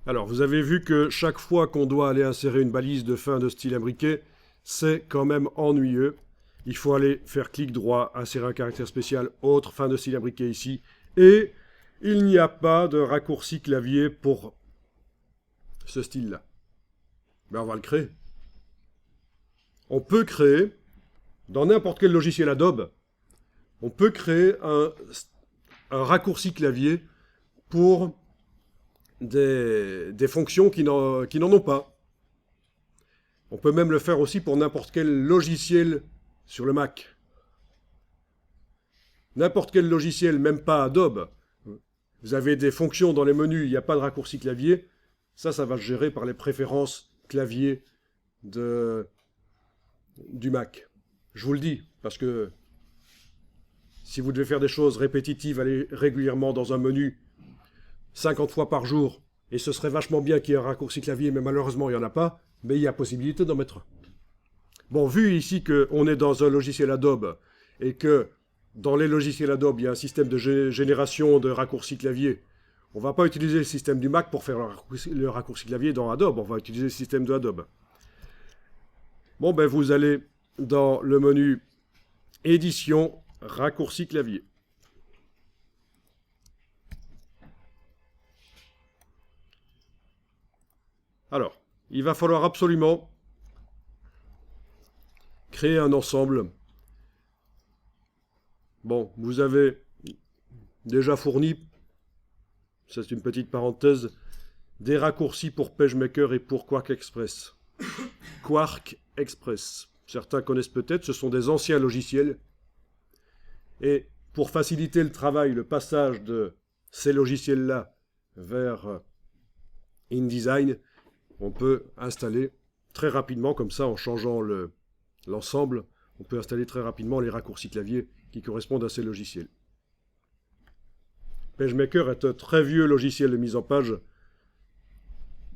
Alors, vous avez vu que chaque fois qu'on doit aller insérer une balise de fin de style imbriqué, c'est quand même ennuyeux. Il faut aller faire clic droit, insérer un caractère spécial, autre, fin de style imbriqué ici. Et il n'y a pas de raccourci clavier pour ce style-là. Mais on va le créer. On peut créer, dans n'importe quel logiciel Adobe, on peut créer un raccourci clavier pour des fonctions qui n'en ont pas. On peut même le faire aussi pour n'importe quel logiciel sur le Mac. N'importe quel logiciel, même pas Adobe. Vous avez des fonctions dans les menus, il n'y a pas de raccourci clavier. Ça va se gérer par les préférences clavier du Mac. Je vous le dis, parce que si vous devez faire des choses répétitives, aller régulièrement dans un menu 50 fois par jour, et ce serait vachement bien qu'il y ait un raccourci clavier, mais malheureusement il n'y en a pas, mais il y a possibilité d'en mettre un. Bon, vu ici qu'on est dans un logiciel Adobe, et que dans les logiciels Adobe, il y a un système de génération de raccourcis clavier, on ne va pas utiliser le système du Mac pour faire le raccourci clavier dans Adobe, on va utiliser le système de Adobe. Bon, ben vous allez dans le menu Édition, raccourci clavier. Alors, il va falloir absolument créer un ensemble. Bon, vous avez déjà fourni, c'est une petite parenthèse, des raccourcis pour PageMaker et pour Quark Express. Quark Express, certains connaissent peut-être, ce sont des anciens logiciels. Et pour faciliter le travail, le passage de ces logiciels-là vers InDesign, on peut installer très rapidement, comme ça, en changeant l'ensemble, on peut installer très rapidement les raccourcis clavier qui correspondent à ces logiciels. PageMaker est un très vieux logiciel de mise en page.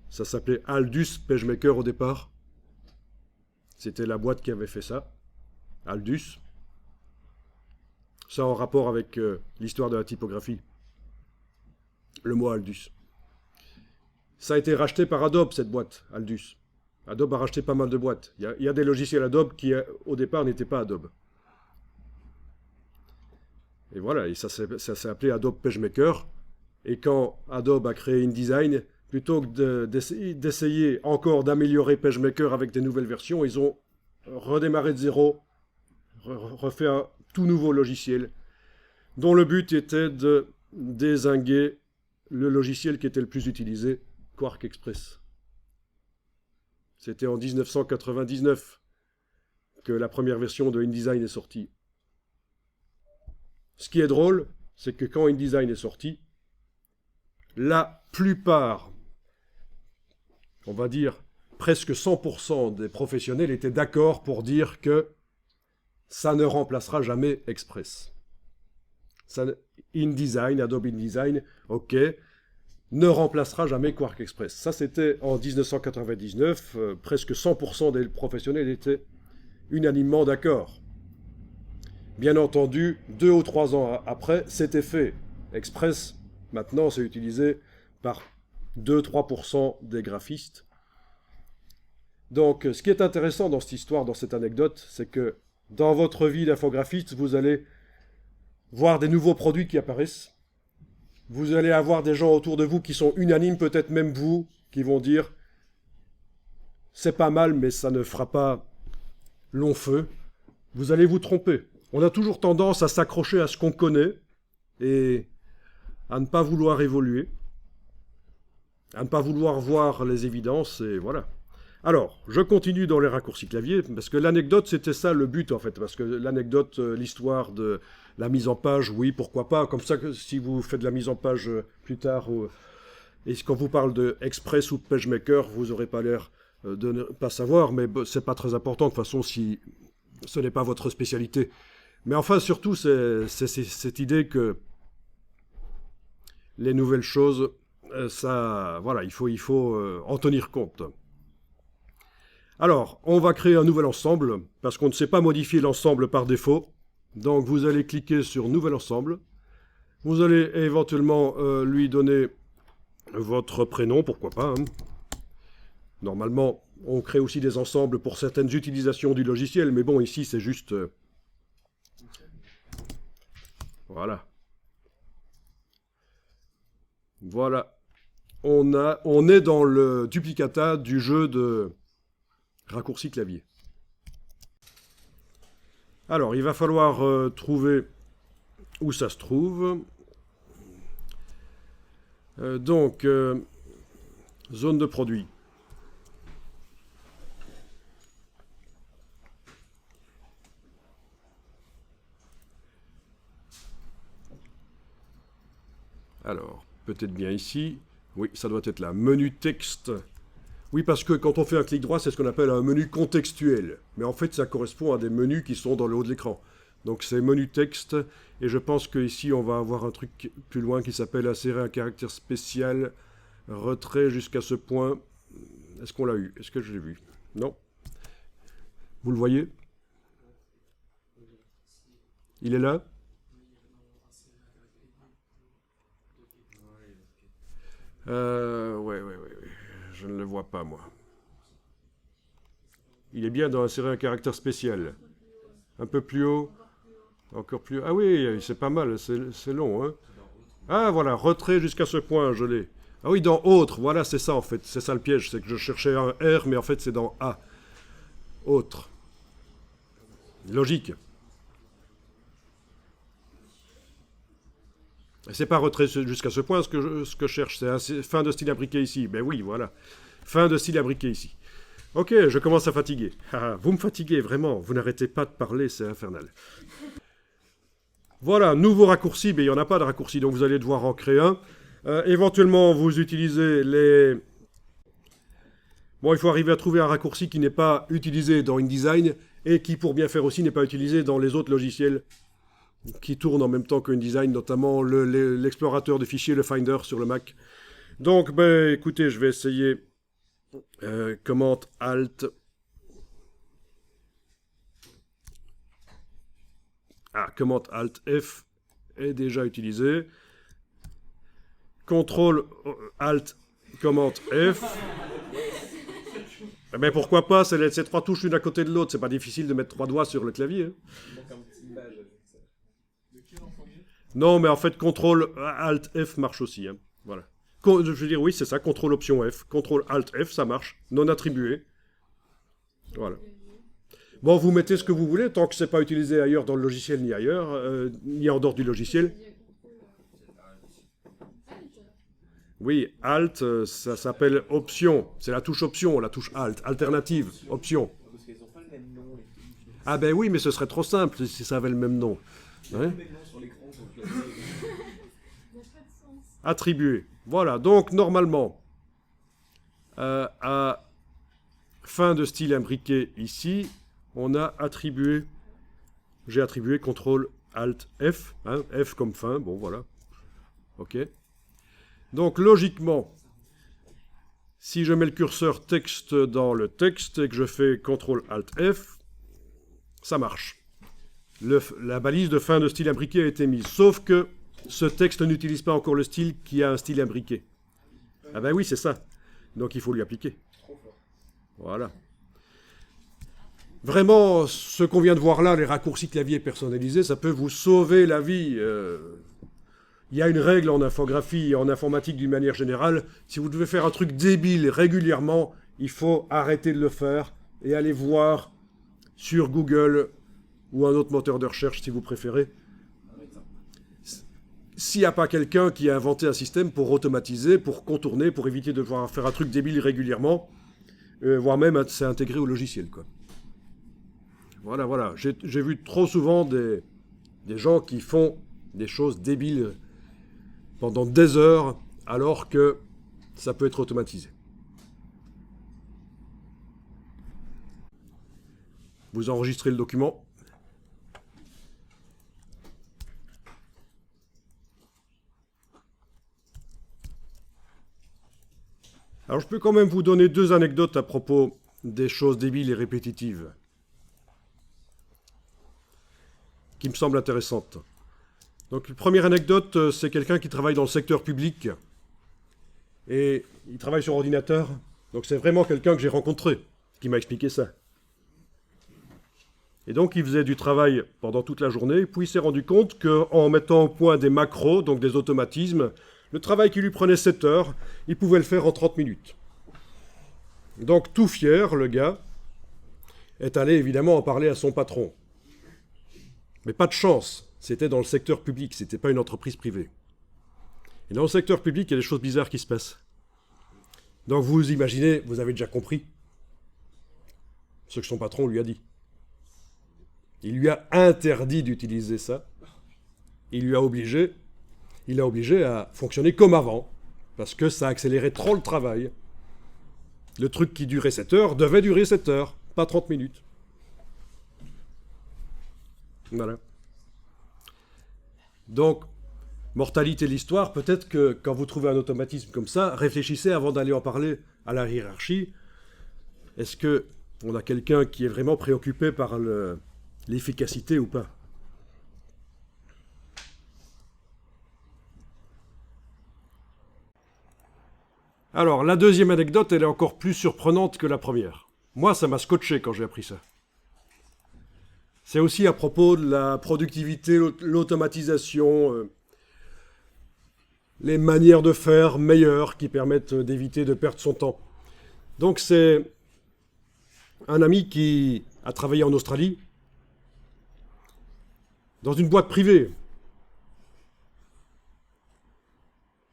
Ça s'appelait Aldus PageMaker au départ. C'était la boîte qui avait fait ça, Aldus. Ça en rapport avec l'histoire de la typographie. Le mot Aldus. Ça a été racheté par Adobe, cette boîte, Aldus. Adobe a racheté pas mal de boîtes. Il y a des logiciels Adobe qui, au départ, n'étaient pas Adobe. Et voilà, et ça s'est appelé Adobe PageMaker. Et quand Adobe a créé InDesign, plutôt que d'essayer encore d'améliorer PageMaker avec des nouvelles versions, ils ont redémarré de zéro, refait un tout nouveau logiciel, dont le but était de dézinguer le logiciel qui était le plus utilisé, Quark Express. C'était en 1999 que la première version de InDesign est sortie. Ce qui est drôle, c'est que quand InDesign est sorti, la plupart, on va dire presque 100% des professionnels étaient d'accord pour dire que ça ne remplacera jamais Express. InDesign, Adobe InDesign, ok, ne remplacera jamais Quark Express. Ça, c'était en 1999, presque 100% des professionnels étaient unanimement d'accord. Bien entendu, 2 ou 3 ans après, c'était fait. Express, maintenant, c'est utilisé par 2-3% des graphistes. Donc, ce qui est intéressant dans cette histoire, dans cette anecdote, c'est que dans votre vie d'infographiste, vous allez voir des nouveaux produits qui apparaissent. Vous allez avoir des gens autour de vous qui sont unanimes, peut-être même vous, qui vont dire « c'est pas mal, mais ça ne fera pas long feu ». Vous allez vous tromper. On a toujours tendance à s'accrocher à ce qu'on connaît et à ne pas vouloir évoluer, à ne pas vouloir voir les évidences, et voilà. Alors, je continue dans les raccourcis clavier, parce que l'anecdote, c'était ça le but, en fait. Parce que l'anecdote, l'histoire de la mise en page, oui, pourquoi pas. Comme ça, que si vous faites de la mise en page plus tard, et quand vous parle de Express ou de PageMaker, vous n'aurez pas l'air de ne pas savoir, mais c'est pas très important, de toute façon, si ce n'est pas votre spécialité. Mais enfin, surtout, c'est cette idée que les nouvelles choses, ça, voilà, il faut en tenir compte. Alors, on va créer un nouvel ensemble, parce qu'on ne sait pas modifier l'ensemble par défaut. Donc, vous allez cliquer sur Nouvel ensemble. Vous allez éventuellement lui donner votre prénom, pourquoi pas. Hein. Normalement, on crée aussi des ensembles pour certaines utilisations du logiciel, mais bon, ici, c'est juste... voilà. Voilà. On est dans le duplicata du jeu de raccourci clavier. Alors, il va falloir trouver où ça se trouve. Donc, zone de produit. Alors, peut-être bien ici. Oui, ça doit être là. Menu texte. Oui, parce que quand on fait un clic droit, c'est ce qu'on appelle un menu contextuel. Mais en fait, ça correspond à des menus qui sont dans le haut de l'écran. Donc c'est menu texte. Et je pense qu'ici, on va avoir un truc plus loin qui s'appelle insérer un caractère spécial. Retrait jusqu'à ce point. Est-ce qu'on l'a eu? Est-ce que je l'ai vu? Non. Vous le voyez? Il est là? Ouais. Je ne le vois pas, moi. Il est bien d'insérer un caractère spécial. Un peu plus haut. Encore plus haut. Ah oui, c'est pas mal, c'est long. Hein. Ah voilà, retrait jusqu'à ce point, je l'ai. Ah oui, dans autre, voilà, c'est ça en fait. C'est ça le piège, c'est que je cherchais un R, mais en fait c'est dans A. Autre. Logique. C'est pas retrait jusqu'à ce point ce que je cherche. C'est fin de style imbriqué ici. Ben oui, voilà. Fin de style imbriqué ici. Ok, je commence à fatiguer. Vous me fatiguez, vraiment. Vous n'arrêtez pas de parler, c'est infernal. Voilà, nouveau raccourci. Mais il n'y en a pas de raccourci, donc vous allez devoir en créer un. Éventuellement, vous utilisez les... Bon, il faut arriver à trouver un raccourci qui n'est pas utilisé dans InDesign et qui, pour bien faire aussi, n'est pas utilisé dans les autres logiciels qui tournent en même temps que InDesign, notamment l'explorateur de fichiers, le Finder sur le Mac. Donc, ben, écoutez, je vais essayer Command Alt. Command Alt F est déjà utilisé. Contrôle Alt Command F. Mais pourquoi pas, c'est ces trois touches l'une à côté de l'autre, c'est pas difficile de mettre trois doigts sur le clavier. Hein. Non, mais en fait, CTRL Alt F marche aussi. Hein. Voilà. Je veux dire, oui, c'est ça, CTRL Option F. CTRL Alt F, ça marche. Non attribué. Voilà. Bon, vous mettez ce que vous voulez, tant que c'est pas utilisé ailleurs dans le logiciel, ni ailleurs, ni en dehors du logiciel. Oui, Alt, ça s'appelle Option. C'est la touche Option, la touche Alt. Alternative, Option. Ah ben oui, mais ce serait trop simple si ça avait le même nom. Hein? Attribué. Voilà, donc normalement, à fin de style imbriqué ici, on a attribué, j'ai attribué CTRL ALT F, hein, F comme fin, bon voilà, ok. Donc logiquement, si je mets le curseur texte dans le texte et que je fais CTRL ALT F, ça marche. La balise de fin de style imbriqué a été mise, sauf que ce texte n'utilise pas encore le style qui a un style imbriqué. Ah ben oui, c'est ça. Donc il faut lui appliquer. Voilà. Vraiment, ce qu'on vient de voir là, les raccourcis clavier personnalisés, ça peut vous sauver la vie. Il y a une règle en infographie et en informatique d'une manière générale. Si vous devez faire un truc débile régulièrement, il faut arrêter de le faire et aller voir sur Google ou un autre moteur de recherche si vous préférez. S'il n'y a pas quelqu'un qui a inventé un système pour automatiser, pour contourner, pour éviter de devoir faire un truc débile régulièrement, voire même c'est intégré au logiciel, quoi. Voilà. J'ai vu trop souvent des gens qui font des choses débiles pendant des heures, alors que ça peut être automatisé. Vous enregistrez le document. Alors je peux quand même vous donner deux anecdotes à propos des choses débiles et répétitives qui me semblent intéressantes. Donc, la première anecdote, c'est quelqu'un qui travaille dans le secteur public Et il travaille sur ordinateur. Donc c'est vraiment quelqu'un que j'ai rencontré qui m'a expliqué ça. Et donc il faisait du travail pendant toute la journée, puis il s'est rendu compte qu'en mettant au point des macros, donc des automatismes, le travail qui lui prenait 7 heures, il pouvait le faire en 30 minutes. Donc tout fier, le gars est allé évidemment en parler à son patron. Mais pas de chance, c'était dans le secteur public, c'était pas une entreprise privée. Et dans le secteur public, il y a des choses bizarres qui se passent. Donc vous imaginez, vous avez déjà compris ce que son patron lui a dit. Il lui a interdit d'utiliser ça. Il l'a obligé à fonctionner comme avant, parce que ça accélérait trop le travail. Le truc qui durait 7 heures devait durer 7 heures, pas 30 minutes. Voilà. Donc, mortalité de l'histoire, peut-être que quand vous trouvez un automatisme comme ça, réfléchissez avant d'aller en parler à la hiérarchie. Est-ce qu'on a quelqu'un qui est vraiment préoccupé par l'efficacité ou pas? Alors, la deuxième anecdote, elle est encore plus surprenante que la première. Moi, ça m'a scotché quand j'ai appris ça. C'est aussi à propos de la productivité, l'automatisation, les manières de faire meilleures qui permettent d'éviter de perdre son temps. Donc c'est un ami qui a travaillé en Australie, dans une boîte privée.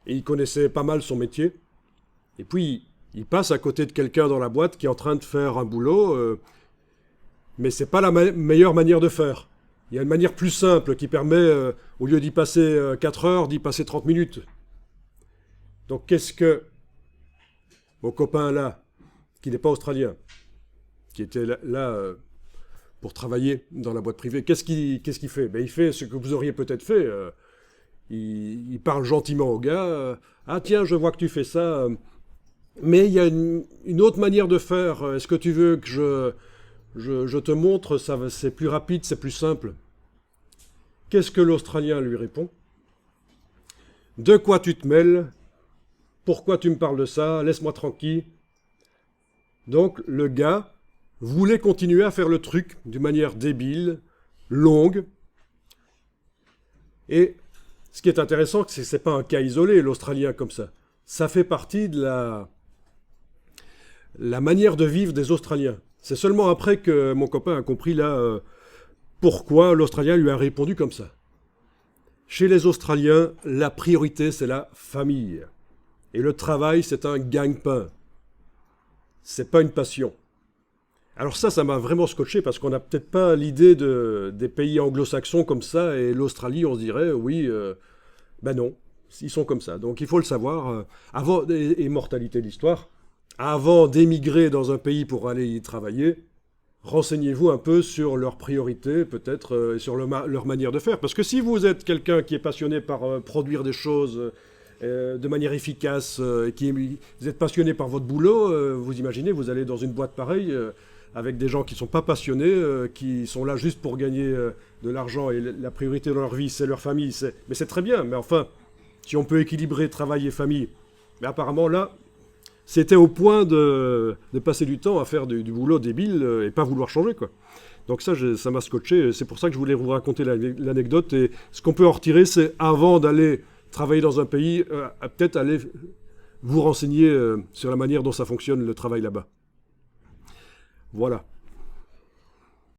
Et il connaissait pas mal son métier. Et puis, il passe à côté de quelqu'un dans la boîte qui est en train de faire un boulot, mais c'est pas la meilleure manière de faire. Il y a une manière plus simple qui permet, au lieu d'y passer 4 heures, d'y passer 30 minutes. Donc qu'est-ce que mon copain là, qui n'est pas australien, qui était là, pour travailler dans la boîte privée, qu'est-ce qu'il fait? Ben, il fait ce que vous auriez peut-être fait. Il parle gentiment au gars. Ah tiens, je vois que tu fais ça. Mais il y a une autre manière de faire. Est-ce que tu veux que je te montre? C'est plus rapide, c'est plus simple. Qu'est-ce que l'Australien lui répond? De quoi tu te mêles? Pourquoi tu me parles de ça? Laisse-moi tranquille. Donc le gars voulait continuer à faire le truc d'une manière débile, longue. Et ce qui est intéressant, c'est que ce n'est pas un cas isolé, l'Australien comme ça. Ça fait partie de la manière de vivre des Australiens. C'est seulement après que mon copain a compris là pourquoi l'Australien lui a répondu comme ça. Chez les Australiens, la priorité, c'est la famille. Et le travail, c'est un gagne-pain. C'est pas une passion. Alors ça m'a vraiment scotché parce qu'on n'a peut-être pas l'idée des pays anglo-saxons comme ça, et l'Australie, on se dirait, oui, ben non, ils sont comme ça. Donc il faut le savoir, avant, et mortalité de l'histoire, avant d'émigrer dans un pays pour aller y travailler, renseignez-vous un peu sur leurs priorités, peut-être, sur leur manière de faire. Parce que si vous êtes quelqu'un qui est passionné par produire des choses de manière efficace, vous êtes passionné par votre boulot, vous imaginez, vous allez dans une boîte pareille avec des gens qui ne sont pas passionnés, qui sont là juste pour gagner de l'argent, et la priorité dans leur vie, c'est leur famille. Mais c'est très bien, mais enfin, si on peut équilibrer travail et famille. Mais apparemment, là, c'était au point de passer du temps à faire du boulot débile et pas vouloir changer, quoi. Donc ça m'a scotché, c'est pour ça que je voulais vous raconter l'anecdote. Et ce qu'on peut en retirer, c'est avant d'aller travailler dans un pays, peut-être aller vous renseigner sur la manière dont ça fonctionne le travail là-bas. Voilà.